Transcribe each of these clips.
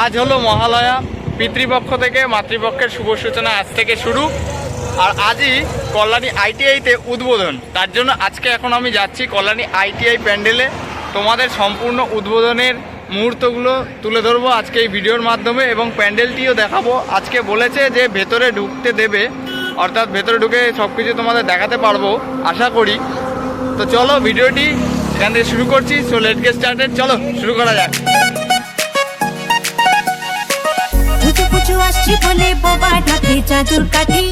আজ হলো মহালয়া, পিতৃপক্ষ থেকে মাতৃপক্ষের শুভ সূচনা আজ থেকে শুরু। আর আজই কল্যাণী আইটিআইতে উদ্বোধন, তার জন্য আজকে এখন আমি যাচ্ছি কল্যাণী আইটিআই প্যান্ডেলে। তোমাদের সম্পূর্ণ উদ্বোধনের মুহূর্তগুলো তুলে ধরবো আজকে এই ভিডিওর মাধ্যমে এবং প্যান্ডেলটিও দেখাবো। আজকে বলেছে যে ভেতরে ঢুকতে দেবে, অর্থাৎ ভেতরে ঢুকে সব কিছু তোমাদের দেখাতে পারবো আশা করি। তো চলো ভিডিওটি এখান থেকে শুরু করছি। সো লেটস গেট স্টার্টেড, চলো শুরু করা যাক। পুজো আসছি বলে বাবা ডাকে চাদর কাঠি,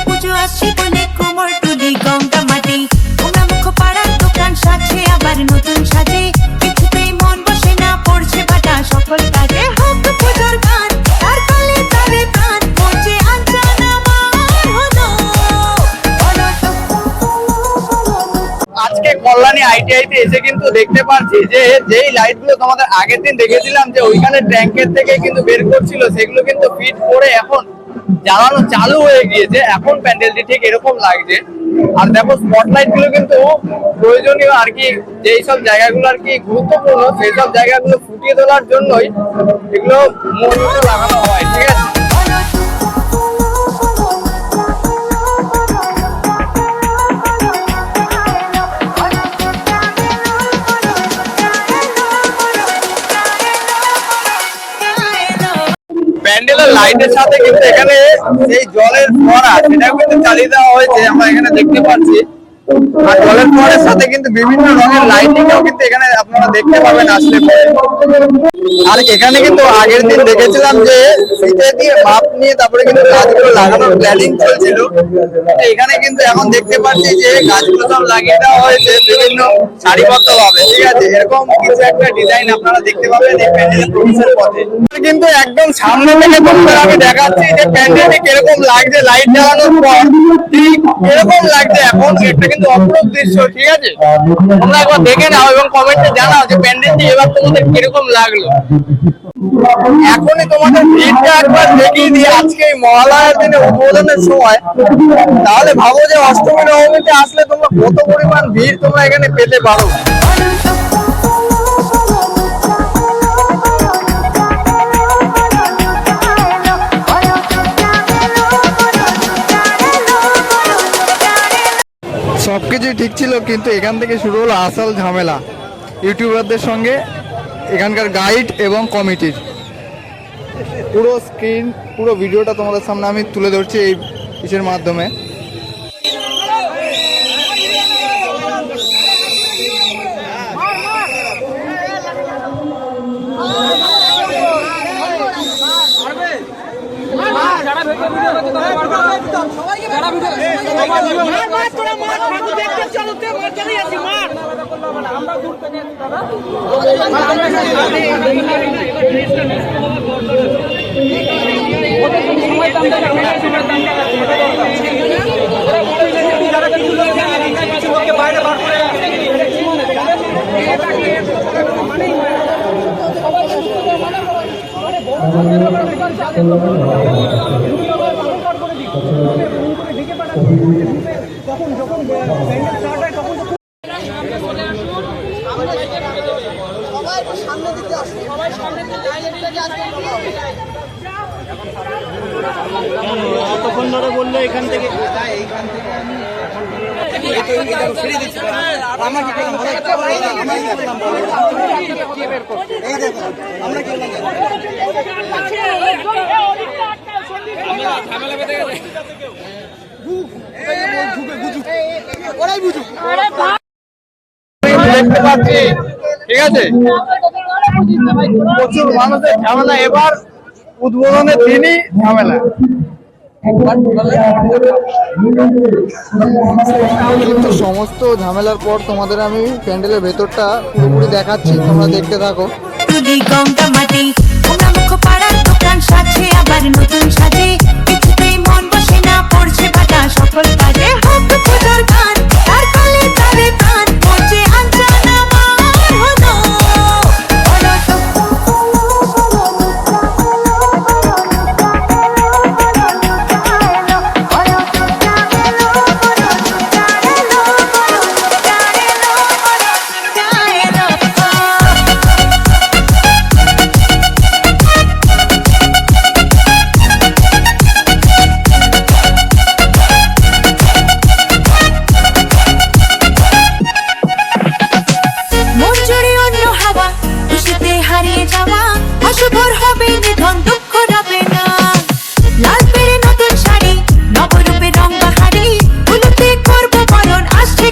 পুজো আসছি বলে কোমর তুলি গঙ্গা মাটি। তোমরা মুখ পাড়ার দোকান সাজে আবার নতুন সাজে, কিছুতেই মন বসে না পড়ছে বাটা সকল কাজে। হোক পুজোর গান তার কালে তারে প্রাণ পড়ছে আঞ্চনা মার হলো। আজকে কল্যাণী আইটিআইতে এসে কিন্তু দেখতে পাচ্ছি যে যেই লাইটগুলো তোমাদের আগের দিন দেখেছিলাম যে ওইখানে ট্যাঙ্কের থেকে কিন্তু বের করছিল, সেগুলো কিন্তু ফিট করে এখন জ্বালানো চালু হয়ে গিয়েছে। এখন প্যান্ডেলটি ঠিক এরকম লাগছে। আর দেখো স্পটলাইট গুলো কিন্তু প্রয়োজনীয় আর কি, যেই সব জায়গাগুলো আর কি গুরুত্বপূর্ণ সেই সব জায়গাগুলো ফুটিয়ে তোলার জন্যই এগুলো মূলত লাগানো হয়, ঠিক আছে। প্যান্ডেলের লাইটের সাথে কিন্তু এখানে সেই জলের ফোয়ারা সেটাও কিন্তু চালিয়ে দেওয়া হয়েছে, আমরা এখানে দেখতে পাচ্ছি। আর জলের ফোয়ারের সাথে কিন্তু বিভিন্ন রঙের লাইটিংও কিন্তু এখানে আপনারা দেখতে পাবেন আসলে পরে। আর এখানে কিন্তু আগের দিন দেখেছিলাম যে ফিতে দিয়ে মাপ নিয়ে তারপরে কিন্তু গাছগুলো লাগানোর প্ল্যানিং চলছিল। এখানে কিন্তু এখন দেখতে পাচ্ছি যে গাছগুলো সব লাগিয়ে দেওয়া হয়েছে বিভিন্ন সারিবদ্ধ ভাবে, ঠিক আছে। এরকম কিছু একটা ডিজাইন আপনারা দেখতে পাবেন এই প্যান্ডেলের প্রবেশের পথে। কিন্তু একদম সামনে থেকে তোমাদের আমি দেখাচ্ছি যে প্যান্ডেলটি কিরকম লাগছে লাইট জ্বালানোর পর, ঠিক এরকম লাগছে এখন। এটা কিন্তু অপরূপ দৃশ্য, ঠিক আছে। তোমরা একবার দেখে নাও এবং কমেন্টে জানাও যে প্যান্ডেলটি এবার তোমাদের কিরকম লাগলো। এখনই তোমাদের ভিড়টা একবার দেখিয়ে দিয়ে আজকে এই মহালয়ার দিনে উদ্বোধনের সময়, তাহলে ভাবো যে অষ্টমী নবমীতে আসলে তোমরা কত পরিমাণ ভিড় তোমরা এখানে পেতে পারো। সবকিছু ঠিক ছিল, কিন্তু এখান থেকে শুরু হলো আসল ঝামেলা ইউটিউবারদের সঙ্গে, এখানকার গাইড এবং কমিটির। পুরো স্ক্রিন পুরো ভিডিওটা তোমাদের সামনে আমি তুলে ধরছি এই ইসের মাধ্যমে। কতক্ষণ ধরে বললো এখান থেকে দেখতে পাচ্ছি, ঠিক আছে। প্রচুর মানুষের ঝামেলা, এবার উদ্বোধনের দিনই ঝামেলা। কিন্তু সমস্ত ঝামেলার পর তোমাদের আমি প্যান্ডেলের ভেতরটা পুরোপুরি দেখাচ্ছি, তোমরা দেখতে থাকো। গঙ্গা মাটি, তোমরা মুখ পাড়ার দোকান সাজে আবার নতুন সাজে,